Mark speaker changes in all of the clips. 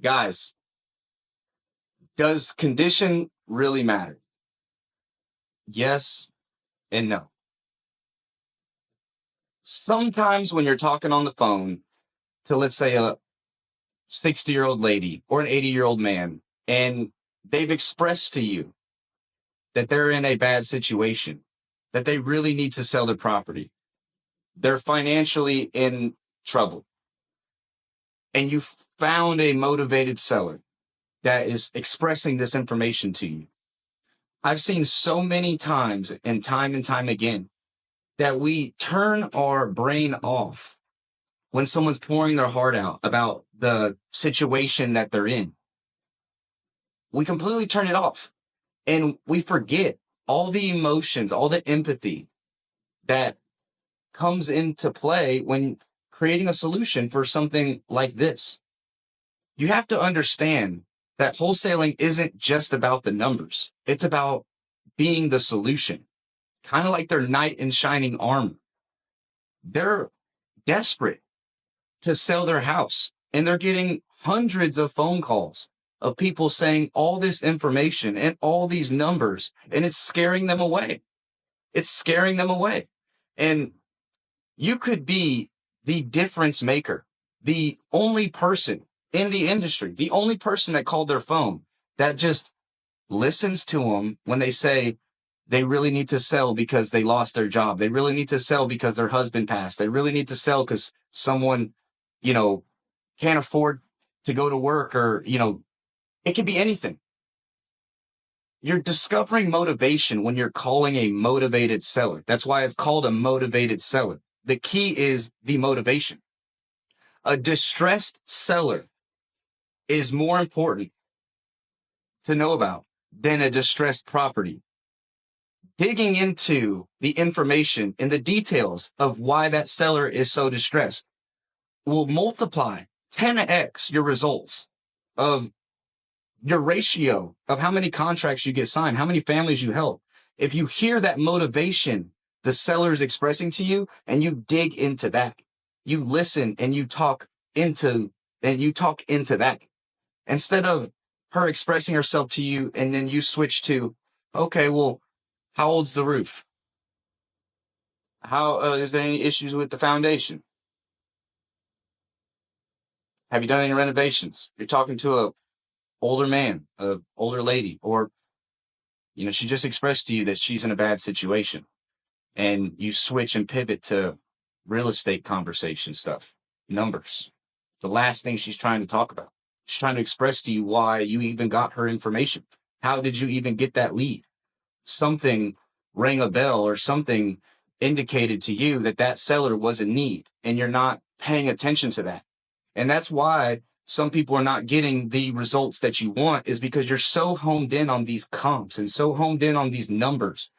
Speaker 1: Guys, does condition really matter? Yes and no. Sometimes when you're talking on the phone to, let's say, a 60-year-old lady or an 80-year-old man, and they've expressed to you that they're in a bad situation, that they really need to sell their property, they're financially in trouble, and you found a motivated seller that is expressing this information to you. I've seen so many times and time again that we turn our brain off when someone's pouring their heart out about the situation that they're in. We completely turn it off and we forget all the emotions, all the empathy that comes into play when creating a solution for something like this. You have to understand that wholesaling isn't just about the numbers. It's about being the solution, kind of like their knight in shining armor. They're desperate to sell their house, and they're getting hundreds of phone calls of people saying all this information and all these numbers, and it's scaring them away. It's scaring them away. And you could be the difference maker, the only person in the industry, the only person that called their phone that just listens to them when they say they really need to sell because they lost their job. They really need to sell because their husband passed. They really need to sell because someone, you know, can't afford to go to work, or, it could be anything. You're discovering motivation when you're calling a motivated seller. That's why it's called a motivated seller. The key is the motivation. A distressed seller is more important to know about than a distressed property. Digging into the information and the details of why that seller is so distressed will multiply 10x your results of your ratio of how many contracts you get signed, how many families you help. If you hear that motivation the seller is expressing to you and you dig into that, you listen and you talk into that instead of her expressing herself to you and then you switch to, okay, well, how old's the roof? How is there any issues with the foundation? Have you done any renovations? You're talking to a older man, a older lady, or she just expressed to you that she's in a bad situation, and you switch and pivot to real estate conversation stuff, numbers. The last thing she's trying to talk about. She's trying to express to you why you even got her information. How did you even get that lead? Something rang a bell or something indicated to you that that seller was in need, and you're not paying attention to that. And that's why some people are not getting the results that you want, is because you're so honed in on these comps and so honed in on these numbers.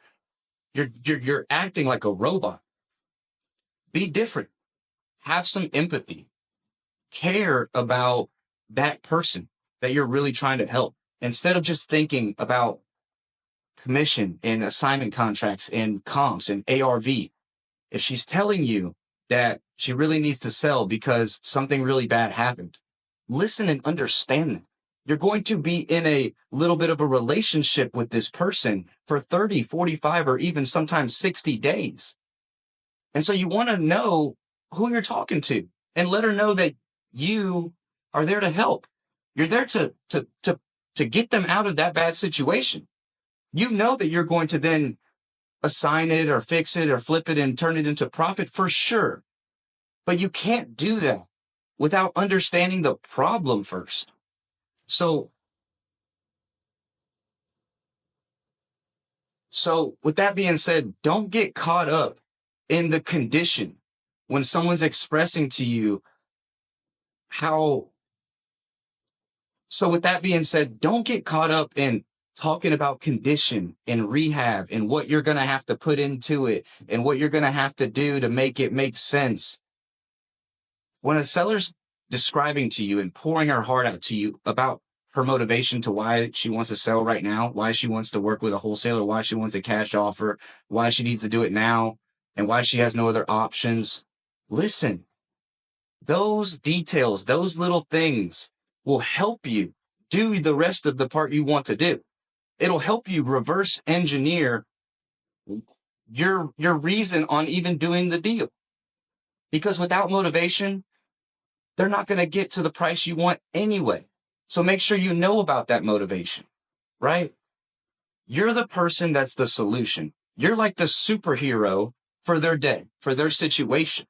Speaker 1: You're acting like a robot. Be different. Have some empathy. Care about that person that you're really trying to help, instead of just thinking about commission and assignment contracts and comps and ARV. If she's telling you that she really needs to sell because something really bad happened, listen and understand them. You're going to be in a little bit of a relationship with this person for 30, 45, or even sometimes 60 days. And so you want to know who you're talking to and let her know that you are there to help. You're there to get them out of that bad situation. You know that you're going to then assign it or fix it or flip it and turn it into profit for sure. But you can't do that without understanding the problem first. So with that being said, don't get caught up in the condition when someone's expressing to you how. So with that being said, don't get caught up in talking about condition and rehab and what you're going to have to put into it and what you're going to have to do to make it make sense. When a seller's describing to you and pouring her heart out to you about her motivation to why she wants to sell right now, why she wants to work with a wholesaler, why she wants a cash offer, why she needs to do it now, and why she has no other options, listen. Those details, those little things will help you do the rest of the part you want to do. It'll help you reverse engineer your reason on even doing the deal. Because without motivation, they're not going to get to the price you want anyway. So make sure you know about that motivation, right? You're the person that's the solution. You're like the superhero for their day, for their situation.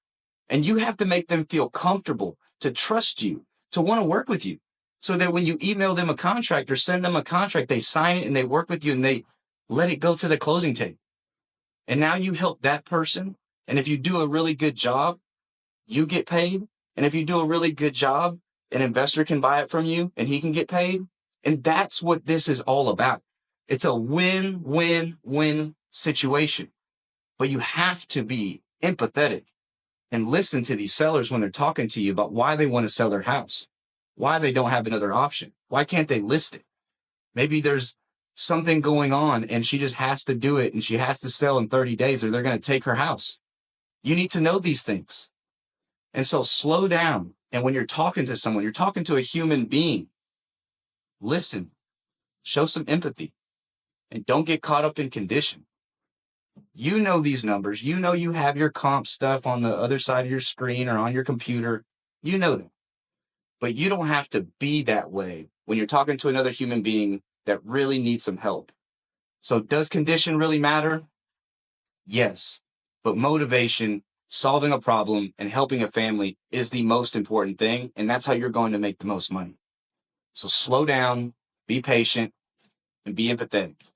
Speaker 1: And you have to make them feel comfortable, to trust you, to want to work with you. So that when you email them a contract or send them a contract, they sign it and they work with you and they let it go to the closing table. And now you help that person. And if you do a really good job, you get paid. And if you do a really good job, an investor can buy it from you and he can get paid. And that's what this is all about. It's a win-win-win situation. But you have to be empathetic and listen to these sellers when they're talking to you about why they want to sell their house, why they don't have another option, why can't they list it? Maybe there's something going on and she just has to do it and she has to sell in 30 days or they're going to take her house. You need to know these things. And so slow down. And when you're talking to someone, you're talking to a human being. Listen, show some empathy, and don't get caught up in condition. You know these numbers. You know you have your comp stuff on the other side of your screen or on your computer. You know them. But you don't have to be that way when you're talking to another human being that really needs some help. So does condition really matter? Yes. But motivation, solving a problem, and helping a family is the most important thing. And that's how you're going to make the most money. So slow down, be patient, and be empathetic.